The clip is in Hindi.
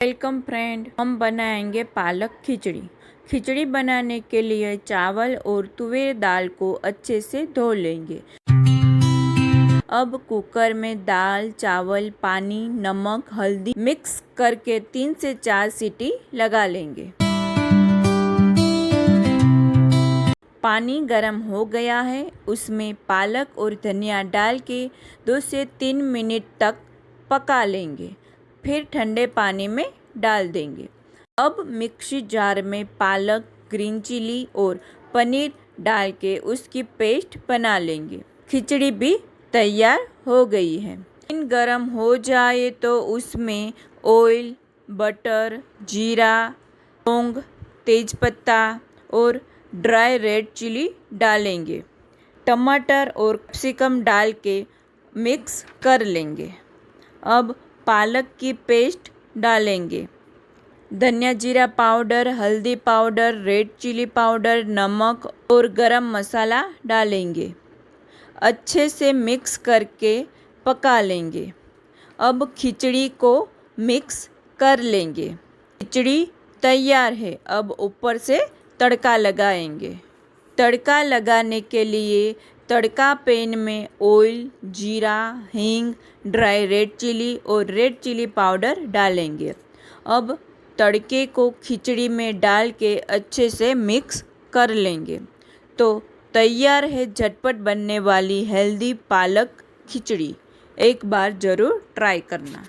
वेलकम फ्रेंड, हम बनाएंगे पालक खिचड़ी। खिचड़ी बनाने के लिए चावल और तुअर दाल को अच्छे से धो लेंगे। अब कुकर में दाल, चावल, पानी, नमक, हल्दी मिक्स करके 3 से 4 सीटी लगा लेंगे। पानी गर्म हो गया है, उसमें पालक और धनिया डाल के 2 से 3 मिनट तक पका लेंगे। फिर ठंडे पानी में डाल देंगे। अब मिक्सी जार में पालक, ग्रीन चिली और पनीर डाल के उसकी पेस्ट बना लेंगे। खिचड़ी भी तैयार हो गई है। पैन गरम हो जाए तो उसमें ऑयल, बटर, जीरा, लौंग, तेजपत्ता और ड्राई रेड चिली डालेंगे। टमाटर और कैप्सिकम डाल के मिक्स कर लेंगे। अब पालक की पेस्ट डालेंगे। धनिया जीरा पाउडर, हल्दी पाउडर, रेड चिली पाउडर, नमक और गरम मसाला डालेंगे। अच्छे से मिक्स करके पका लेंगे। अब खिचड़ी को मिक्स कर लेंगे। खिचड़ी तैयार है। अब ऊपर से तड़का लगाएंगे। तड़का लगाने के लिए तड़का पैन में ऑयल, जीरा, हींग, ड्राई रेड चिली और रेड चिली पाउडर डालेंगे। अब तड़के को खिचड़ी में डाल के अच्छे से मिक्स कर लेंगे। तो तैयार है झटपट बनने वाली हेल्दी पालक खिचड़ी। एक बार ज़रूर ट्राई करना।